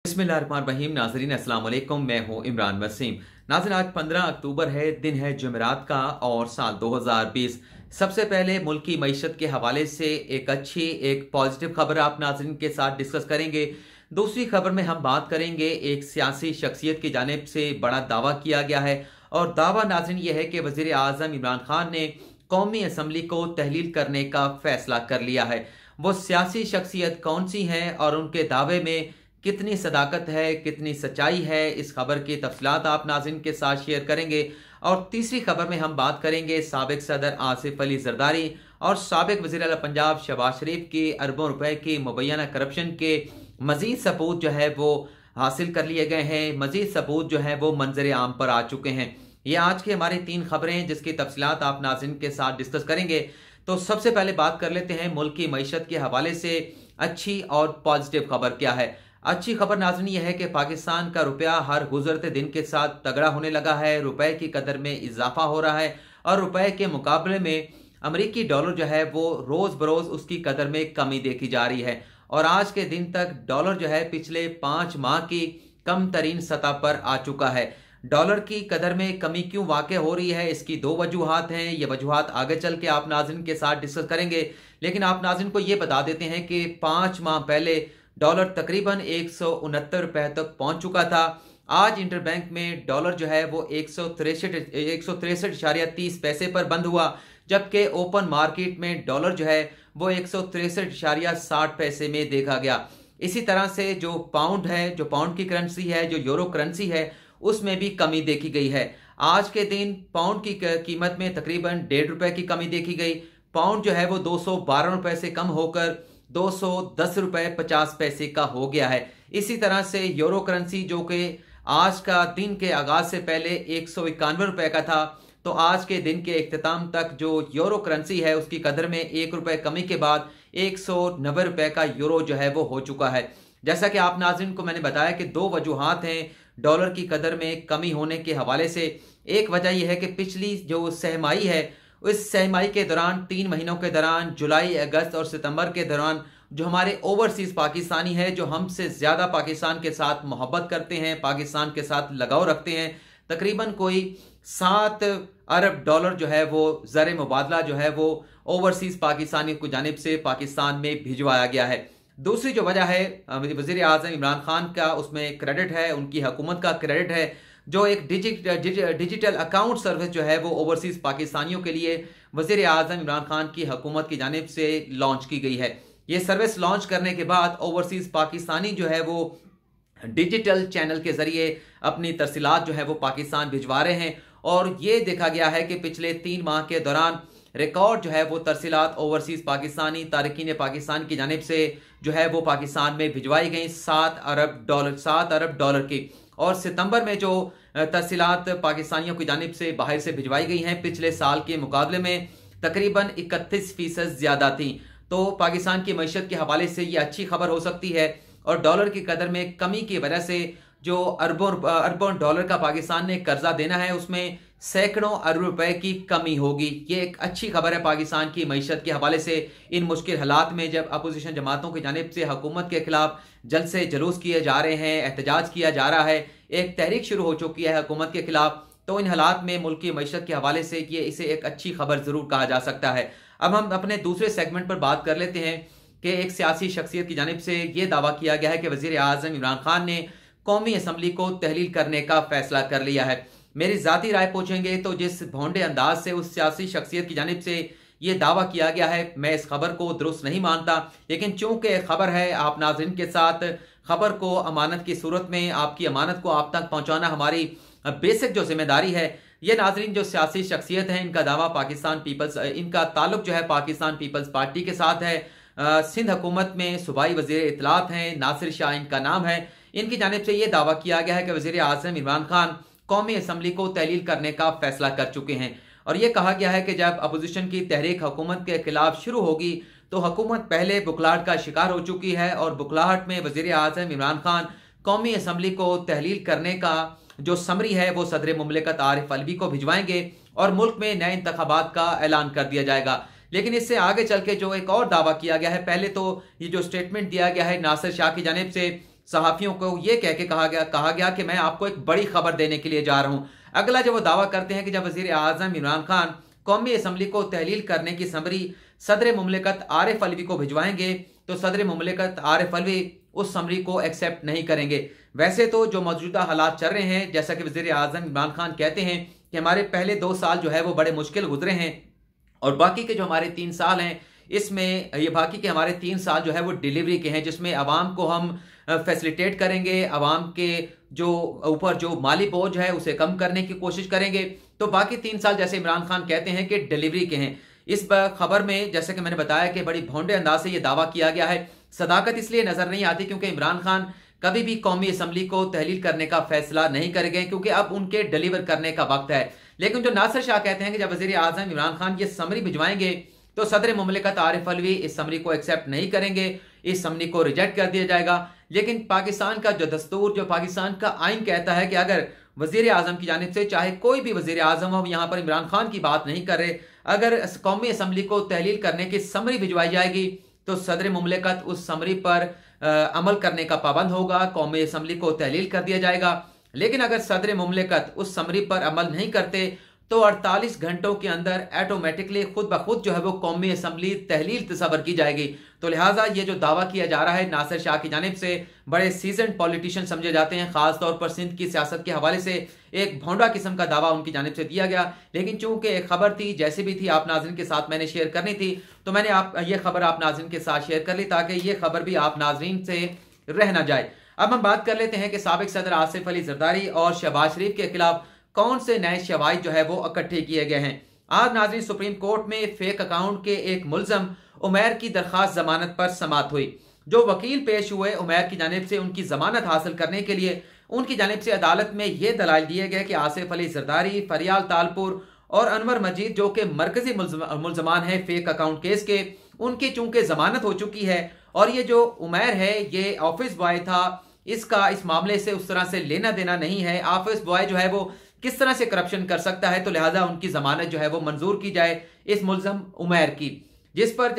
बिस्मिल्लाहिर्रहमानिर्रहीम। नाज़रीन अस्सलाम वालेकुम, मैं हूं इमरान वसीम। नाज़रीन आज 15 अक्टूबर है, दिन है जुमेरात का और साल 2020। सबसे पहले मुल्क की मईशत के हवाले से एक पॉजिटिव खबर आप नाज़रीन के साथ डिस्कस करेंगे। दूसरी खबर में हम बात करेंगे एक सियासी शख्सियत की जानिब से बड़ा दावा किया गया है और दावा नाज़रीन यह है कि वज़ीर आज़म इमरान खान ने कौमी असम्बली को तहलील करने का फैसला कर लिया है। वो सियासी शख्सियत कौन सी है और उनके दावे में कितनी सदाकत है, कितनी सच्चाई है, इस खबर की तफसीलात आप नाज़रीन के साथ शेयर करेंगे। और तीसरी खबर में हम बात करेंगे साबिक सदर आसिफ अली जरदारी और साबिक वज़ीर आला पंजाब शहबाज शरीफ के अरबों रुपए की मुबैना करप्शन के मजीद सबूत जो है वो हासिल कर लिए गए हैं। मजीद सबूत जो है वो मंजर आम पर आ चुके हैं। ये आज की हमारी 3 खबरें जिसकी तफसीलात आप नाज़रीन के साथ डिस्कस करेंगे। तो सबसे पहले बात कर लेते हैं मुल्क की मईशत के हवाले से अच्छी और पॉजिटिव खबर क्या है। अच्छी खबर नाज़रीन यह है कि पाकिस्तान का रुपया हर गुजरते दिन के साथ तगड़ा होने लगा है। रुपए की कदर में इजाफा हो रहा है और रुपए के मुकाबले में अमेरिकी डॉलर जो है वो रोज बरोज उसकी कदर में कमी देखी जा रही है और आज के दिन तक डॉलर जो है पिछले 5 माह की कम तरीन सतह पर आ चुका है। डॉलर की कदर में कमी क्यों वाक़ हो रही है, इसकी 2 वजूहात हैं। ये वजूहात आगे चल के आप नाज़रीन के साथ डिस्कस करेंगे, लेकिन आप नाज़रीन को ये बता देते हैं कि 5 माह पहले डॉलर तकरीबन 169 रुपए तक पहुंच चुका था। आज इंटरबैंक में डॉलर जो है वो 163.30 पर बंद हुआ, जबकि ओपन मार्केट में डॉलर जो है वो 163.60 में देखा गया। इसी तरह से जो पाउंड है, जो पाउंड की करेंसी है, जो यूरो करेंसी है, उसमें भी कमी देखी गई है। आज के दिन पाउंड की कीमत में तकरीबन 1.5 रुपए की कमी देखी गई। पाउंड जो है वो 212 रुपए से कम होकर 210 रुपए 50 पैसे का हो गया है। इसी तरह से यूरो करेंसी जो कि आज का दिन के आगाज से पहले 191 रुपए का था, तो आज के दिन के इख्तिताम तक जो यूरो करेंसी है उसकी कदर में 1 रुपए कमी के बाद 190 रुपए का यूरो जो है वो हो चुका है। जैसा कि आप नाज़रीन को मैंने बताया कि 2 वजूहात हैं डॉलर की कदर में कमी होने के हवाले से। एक वजह यह है कि पिछली जो सहमाई है इस सहमाई के दौरान 3 महीनों के दौरान जुलाई, अगस्त और सितंबर के दौरान जो हमारे ओवरसीज पाकिस्तानी है, जो हमसे ज़्यादा पाकिस्तान के साथ मोहब्बत करते हैं, पाकिस्तान के साथ लगाव रखते हैं, तकरीबन कोई 7 अरब डॉलर जो है वो ज़र मुबादला जो है वो ओवरसीज पाकिस्तानी की जानिब से पाकिस्तान में भिजवाया गया है। दूसरी जो वजह है वज़ीर आज़म इमरान खान का उसमें क्रेडिट है, उनकी हुकूमत का क्रेडिट है। जो एक डिजिटल अकाउंट सर्विस जो है वो ओवरसीज पाकिस्तानियों के लिए वज़ीर आज़म इमरान खान की हुकूमत की जानिब से लॉन्च की गई है। ये सर्विस लॉन्च करने के बाद ओवरसीज पाकिस्तानी जो है वो डिजिटल चैनल के जरिए अपनी तरसीलात जो है वो पाकिस्तान भिजवा रहे हैं और ये देखा गया है कि पिछले 3 माह के दौरान रिकॉर्ड जो है वो तरसीलात ओवरसीज पाकिस्तानी तारकीन पाकिस्तान की जानिब से जो है वो पाकिस्तान में भिजवाई गई 7 अरब डॉलर की। और सितंबर में जो तरसीलात पाकिस्तानियों की जानिब से बाहर से भिजवाई गई हैं पिछले साल के मुकाबले में तकरीबन 31% ज्यादा थी। तो पाकिस्तान की मईशत के हवाले से ये अच्छी खबर हो सकती है और डॉलर की कदर में कमी की वजह से जो अरबों डॉलर का पाकिस्तान ने कर्जा देना है उसमें सैकड़ों अरब रुपए की कमी होगी। ये एक अच्छी खबर है पाकिस्तान की मईशत के हवाले से। इन मुश्किल हालात में जब अपोजिशन जमातों की जानिब से हुकूमत के खिलाफ जलसे जुलूस किए जा रहे हैं, एहतजाज किया जा रहा है, एक तहरीक शुरू हो चुकी है हुकूमत के खिलाफ, तो इन हालात में मुल्क की मईशत के हवाले से ये इसे एक अच्छी खबर जरूर कहा जा सकता है। अब हम अपने दूसरे सेगमेंट पर बात कर लेते हैं कि एक सियासी शख्सियत की जानिब से ये दावा किया गया है कि वज़ीर आज़म इमरान खान ने कौमी असम्बली को तहलील करने का फैसला कर लिया है। मेरी ज़ाती राय पूछेंगे तो जिस भोंडे अंदाज से उस सियासी शख्सियत की जानिब से ये दावा किया गया है, मैं इस खबर को दुरुस्त नहीं मानता, लेकिन चूंकि खबर है आप नाज़रीन के साथ खबर को अमानत की सूरत में आपकी अमानत को आप तक पहुँचाना हमारी बेसिक जो जिम्मेदारी है। ये नाज़रीन जो सियासी शख्सियत है इनका दावा इनका ताल्लुक जो है पाकिस्तान पीपल्स पार्टी के साथ है। सिंध हुकूमत में सूबाई वज़ीर इत्तलात हैं, नासिर शाह इनका नाम है। इनकी जानिब से यह दावा किया गया है कि वज़ीर आज़म इमरान खान कौमी असम्बली को तहलील करने का फैसला कर चुके हैं और यह कहा गया है कि जब अपोजिशन की तहरीक हुकूमत के खिलाफ शुरू होगी तो हुकूमत पहले बुखलाहट का शिकार हो चुकी है और बुखलाहट में वज़ीर आज़म इमरान खान कौमी असम्बली को तहलील करने का जो समरी है वो सदर मुमलिकत आरिफ अलवी को भिजवाएंगे और मुल्क में नए इंतखाबात का ऐलान कर दिया जाएगा। लेकिन इससे आगे चल के जो एक और दावा किया गया है, पहले तो ये जो स्टेटमेंट दिया गया है नासिर शाह की जानिब से सहाफियों को ये कह के कहा गया कि मैं आपको एक बड़ी खबर देने के लिए जा रहा हूं। अगला जो वो दावा करते हैं कि जब वजीर आजम इमरान खान कौमी असम्बली को तहलील करने की समरी सदर मुमलिकत आरिफ अलवी को भिजवाएंगे तो सदर मुमलिकत आरिफ अलवी उस समरी को एक्सेप्ट नहीं करेंगे। वैसे तो जो मौजूदा हालात चल रहे हैं, जैसा कि वजीर आजम इमरान खान कहते हैं कि हमारे पहले 2 साल जो है वो बड़े मुश्किल गुजरे हैं और बाकी के जो हमारे 3 साल हैं इसमें ये बाकी के हमारे 3 साल जो है वो डिलीवरी के हैं, जिसमें आवाम को हम फैसिलिटेट करेंगे, आवाम के जो ऊपर जो माली बोझ है उसे कम करने की कोशिश करेंगे। तो बाकी 3 साल जैसे इमरान खान कहते हैं कि डिलीवरी के हैं। इस खबर में जैसे कि मैंने बताया कि बड़ी भोंडे अंदाज से यह दावा किया गया है। सदाकत इसलिए नजर नहीं आती क्योंकि इमरान खान कभी भी कौमी असम्बली को तहलील करने का फैसला नहीं करेंगे क्योंकि अब उनके डिलीवर करने का वक्त है। लेकिन जो नासिर शाह कहते हैं कि जब वजीर आजम इमरान खान ये समरी भिजवाएंगे तो सदर मुमलिकत आरिफ अलवी इस समरी को एक्सेप्ट नहीं करेंगे, इस समरी को रिजेक्ट कर दिया जाएगा। लेकिन पाकिस्तान का जो दस्तूर, जो पाकिस्तान का आइन कहता है कि अगर वजीर आजम की जानिब से, चाहे कोई भी वजीर आजम हो, यहाँ पर इमरान खान की बात नहीं कर रहे, अगर कौमी असम्बली को तहलील करने की समरी भिजवाई जाएगी तो सदर मुमलिकत उस समरी पर अमल करने का पाबंद होगा, कौमी असम्बली को तहलील कर दिया जाएगा। लेकिन अगर सदर मुमलिकत उस समरी पर अमल नहीं करते तो 48 घंटों के अंदर ऑटोमेटिकली खुद ब खुद जो है वो कौमी असम्बली तहलील तस्वर की जाएगी। तो लिहाजा ये जो दावा किया जा रहा है नासिर शाह की जानिब से, बड़े सीजन पॉलिटिशियन समझे जाते हैं, खासतौर पर सिंध की सियासत के हवाले से एक भौंडा किस्म का दावा उनकी जानिब से दिया गया। लेकिन चूंकि एक खबर थी, जैसे भी थी आप नाज़रीन के साथ मैंने शेयर करनी थी, तो मैंने ये खबर आप नाज़रीन के साथ शेयर कर ली ताकि ये खबर भी आप नाज़रीन से रह ना जाए। अब हम बात कर लेते हैं कि साबिक सदर आसिफ अली जरदारी और शहबाज शरीफ के खिलाफ कौन से नए शवाहिद जो है वो इकट्ठे किए गए हैं। आज नाज़रीन सुप्रीम कोर्ट में फेक अकाउंट के एक मुलजम उमैर की दरखास्त जमानत पर समाअत हुई। जो वकील पेश हुए उमैर की जानिब से उनकी जमानत हासिल करने के लिए उनकी जानिब से अदालत में ये दलाइल दिए गए कि आसिफ अली जरदारी, फरियाल तालपुर और अनवर मजीद जो कि मरकजी मुलजमान हैं फेक अकाउंट केस के, उनकी चूंकि जमानत हो चुकी है और ये जो उमैर है ये ऑफिस बॉय था, इसका इस मामले से उस तरह से लेना देना नहीं है। ऑफिस बॉय जो है वो किस तरह से करप्शन कर सकता है, तो लिहाजा उनकी जमानत जो है वो मंजूर की जाए इस मुलजम उमैर की। जिस पर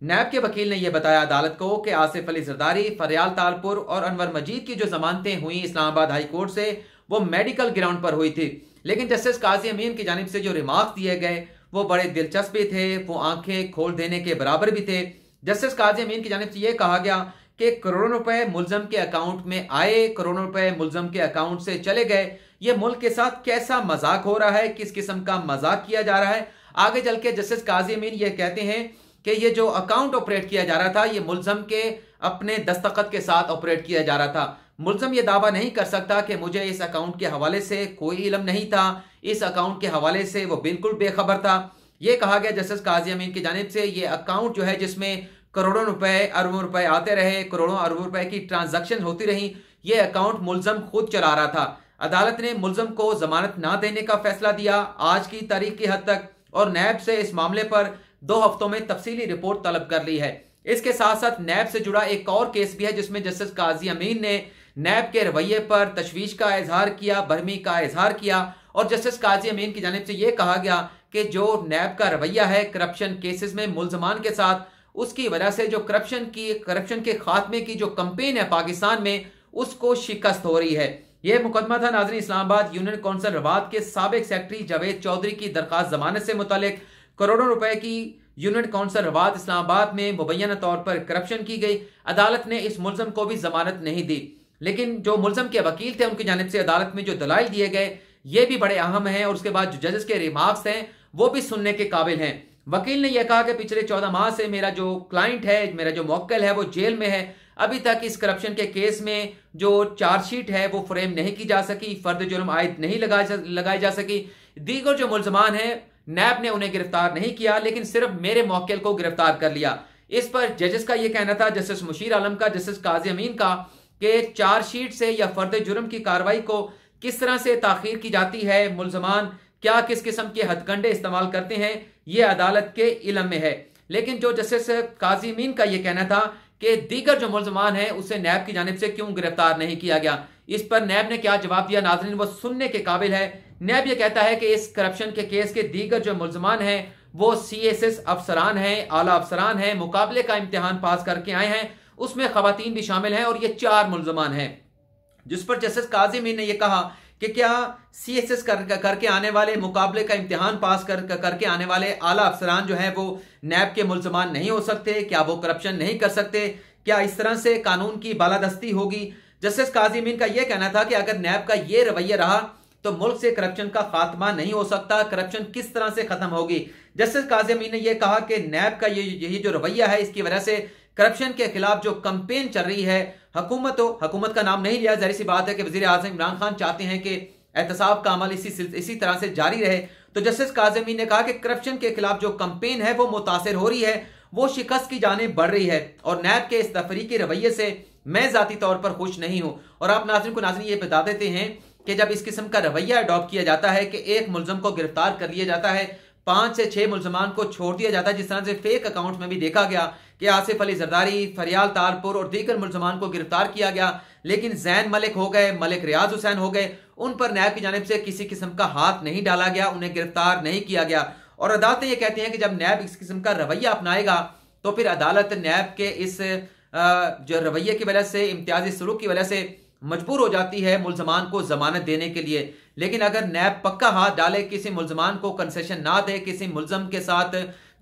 नैब के वकील ने यह बताया अदालत को कि आसिफ अली जरदारी, फरियाल तालपुर और अनवर मजीद की जो जमानतें हुई इस्लामाबाद हाई कोर्ट से वो मेडिकल ग्राउंड पर हुई थी। लेकिन जस्टिस काजी अमीन की जानिब से जो रिमार्क दिए गए वो बड़े दिलचस्प भी थे, वो आंखें खोल देने के बराबर भी थे। जस्टिस काजी अमीन की जानिब से यह कहा गया कि करोड़ों रुपए मुलजम के अकाउंट में आए, करोड़ों रुपए मुलजम के अकाउंट से चले गए। ये मुल्क के साथ कैसा मजाक हो रहा है, किस किस्म का मजाक किया जा रहा है। आगे चल के जस्टिस काजी अमीन ये कहते हैं कि ये जो अकाउंट ऑपरेट किया जा रहा था ये मुलजम के अपने दस्तखत के साथ ऑपरेट किया जा रहा था। मुलजम ये दावा नहीं कर सकता कि मुझे इस अकाउंट के हवाले से कोई इल्म नहीं था, इस अकाउंट के हवाले से वो बिल्कुल बेखबर था। ये कहा गया जस्टिस काजी अमीन की जानिब से ये अकाउंट जो है जिसमें करोड़ों रुपए, अरबों रुपए आते रहे, करोड़ों अरबों रुपए की ट्रांजैक्शन होती रही, ये अकाउंट मुलजम खुद चला रहा था। अदालत ने मुलजम को जमानत ना देने का फैसला दिया आज की तारीख की हद तक और नैब से इस मामले पर 2 हफ्तों में तफसीली रिपोर्ट तलब कर ली है। इसके साथ साथ नैब से जुड़ा एक और केस भी है जिसमें जस्टिस काजी अमीन ने नैब के रवैये पर तशवीश का इजहार किया, बरहमी का इजहार किया और जस्टिस काजी अमीन की जानिब से यह कहा गया कि जो नैब का रवैया है करप्शन केसेस में मुलजमान के साथ, उसकी वजह से जो करप्शन के खात्मे की जो कंपेन है पाकिस्तान में उसको शिकस्त हो रही है। यह मुकदमा था नाज़रीन इस्लामाबाद यूनियन कौंसिल रवात के साबिक सेक्रेटरी जावेद चौधरी की दरखास्त जमानत से मुतालिक। करोड़ों रुपए की यूनियन कौंसिल रवात इस्लामाबाद में मुबैना तौर पर करप्शन की गई। अदालत ने इस मुलजम को भी जमानत नहीं दी। लेकिन जो मुलजम के वकील थे उनकी जानिब से अदालत में जो दलाइल दिए गए ये भी बड़े अहम हैं और उसके बाद जो जजेस के रिमार्क्स हैं वो भी सुनने के काबिल हैं। वकील ने यह कहा कि पिछले 14 माह से मेरा जो क्लाइंट है, मेरा जो मुवक्किल है वो जेल में है। अभी तक इस करप्शन के केस में जो चार्जशीट है वो फ्रेम नहीं की जा सकी, फर्द जुर्म आयद नहीं लगाई जा सकी। दीगर जो मुलजमान हैं नैब ने उन्हें गिरफ्तार नहीं किया लेकिन सिर्फ मेरे मुवक्किल को गिरफ्तार कर लिया। इस पर जजेस का यह कहना था, जस्टिस मुशीर आलम का, जस्टिस काजी अमीन का, कि चार्जशीट से या फर्द जुर्म की कार्रवाई को किस तरह से ताखीर की जाती है, मुलजमान क्या किस किस्म के हथकंडे इस्तेमाल करते हैं, यह अदालत के इल्म में है। लेकिन जो जस्टिस काजी अमीन का यह कहना था कि दीगर जो मुलजमान हैं उसे नैब की जानिब से क्यों गिरफ्तार नहीं किया गया, इस पर नैब ने क्या जवाब दिया नाज़रीन वो सुनने के काबिल है। नैब यह कहता है कि इस करप्शन के केस के दीगर जो मुलजमान हैं वो CSS अफसरान हैं, आला अफसरान हैं, मुकाबले का इम्तिहान पास करके आए हैं, उसमें खवातीन भी शामिल हैं और ये 4 मुल्जमान हैं, जिस पर जस्टिस काजी मीर ने यह कहा कि क्या CSS करके आने वाले, मुकाबले का इम्तिहान पास करके आने वाले आला अफसरान जो हैं वो नैब के मुल्जमान नहीं हो सकते? क्या वो करप्शन नहीं कर सकते? क्या इस तरह से कानून की बालादस्ती होगी? जस्टिस काजी मीर का यह कहना था कि अगर नैब का यह रवैया रहा तो मुल्क से करप्शन का खात्मा नहीं हो सकता। करप्शन किस तरह से खत्म होगी? जस्टिस काजी मीर ने यह कहा कि नैब का यही जो रवैया है, इसकी वजह से करप्शन के खिलाफ जो कैंपेन चल रही है, हुकूमत का नाम नहीं लिया, जाहिर सी बात है कि वजीर आजम इमरान खान चाहते हैं कि एहतसाब का अमल इसी तरह से जारी रहे। तो जस्टिस काजी मीर ने कहा कि करप्शन के खिलाफ जो कैंपेन है वो मुतासिर हो रही है, वो शिकस्त की जाने बढ़ रही है और नैब के इस तफरीकी रवैये से मैं जाती तौर पर खुश नहीं हूं। और आप नाज़रीन ये बता देते हैं कि जब इस किस्म का रवैया अडॉप्ट किया जाता है कि एक मुल्ज़म को गिरफ्तार कर लिया जाता है, 5 से 6 मुल्जमान को छोड़ दिया जाता है, जिस तरह से फेक अकाउंट में भी देखा गया कि आसिफ अली जरदारी, फरियाल तालपुर और दीगर मुल्जमान को गिरफ्तार किया गया, लेकिन जैन मलिक हो गए, मलिक रियाज हुसैन हो गए, उन पर नैब की जानिब से किसी किस्म का हाथ नहीं डाला गया, उन्हें गिरफ्तार नहीं किया गया। और अदालतें ये कहती हैं कि जब नैब इस किस्म का रवैया अपनाएगा तो फिर अदालत नैब के इस जो रवैये की वजह से, इम्तियाजी सलूक की वजह से मजबूर हो जाती है मुल्जमान को जमानत देने के लिए। लेकिन अगर नैब पक्का हाथ डाले, किसी मुल्जमान को कंसेशन ना दे, किसी मुल्जम के साथ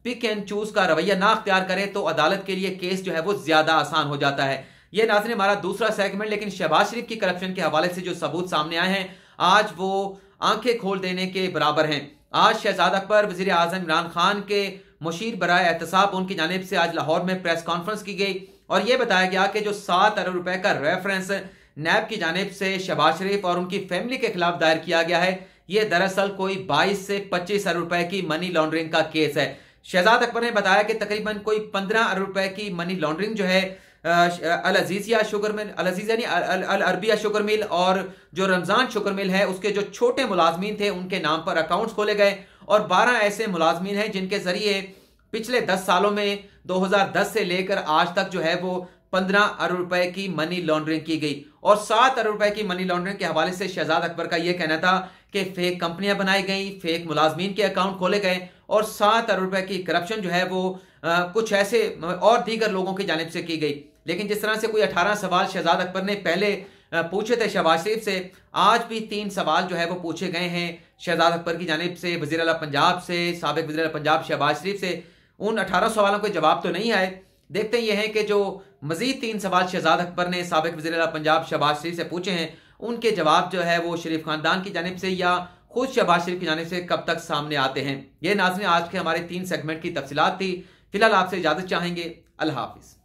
पिक एंड चूज का रवैया ना अख्तियार करे, तो अदालत के लिए केस जो है वो ज्यादा आसान हो जाता है। ये नाज़रीन हमारा दूसरा सेगमेंट। लेकिन शहबाज शरीफ की करप्शन के हवाले से जो सबूत सामने आए हैं, आज वो आंखें खोल देने के बराबर हैं। आज शहजाद अकबर, वजीर आजम इमरान खान के मुशीर बराए एहतसाब, उनकी जानिब से आज लाहौर में प्रेस कॉन्फ्रेंस की गई और यह बताया गया कि जो 7 अरब रुपए का रेफरेंस नैब की जानिब से शहबाज शरीफ और उनकी फैमिली के खिलाफ दायर किया गया है, यह दरअसल कोई 22 से 25 अरब रुपए की मनी लॉन्ड्रिंग का केस है। शहजाद अकबर ने बताया कि तकरीबन कोई 15 अरब रुपए की मनी लॉन्ड्रिंग जो है अल अजीजिया शुगर मिल, अल अजीजिया नहीं, अल अरबिया शुगर मिल और जो रमजान शुगर मिल है, उसके जो छोटे मुलाजमीन थे उनके नाम पर अकाउंट्स खोले गए और 12 ऐसे मुलाजमीन हैं जिनके जरिए पिछले 10 सालों में 2010 से लेकर आज तक जो है वो 15 अरब रुपए की मनी लॉन्ड्रिंग की गई। और 7 अरब रुपए की मनी लॉन्ड्रिंग के हवाले से शहजाद अकबर का यह कहना था कि फेक कंपनियां बनाई गई, फेक मुलाजमीन के अकाउंट खोले गए और 7 अरब रुपए की करप्शन जो है वो कुछ ऐसे और दीगर लोगों की जानिब से की गई। लेकिन जिस तरह से कोई 18 सवाल शहजाद अकबर ने पहले पूछे थे शहबाज शरीफ से, आज भी 3 सवाल जो है वो पूछे गए हैं शहजाद अकबर की जानिब से, वज़ीर आला पंजाब से, साबिक वज़ीर आला पंजाब शहबाज शरीफ से। उन 18 सवालों के जवाब तो नहीं आए। देखते ये हैं कि जो मजीद 3 सवाल शहजाद अकबर ने साबिक वज़ीर आला पंजाब शहबाज शरीफ से पूछे हैं, उनके जवाब जो है वो शरीफ खानदान की जानिब से या खुद शहबाज शरीफ की जानिब से कब तक सामने आते हैं। ये नाज़रीन आज के हमारे 3 सेगमेंट की तफसीलात थी। फिलहाल आपसे इजाजत चाहेंगे। अल्लाह हाफिज।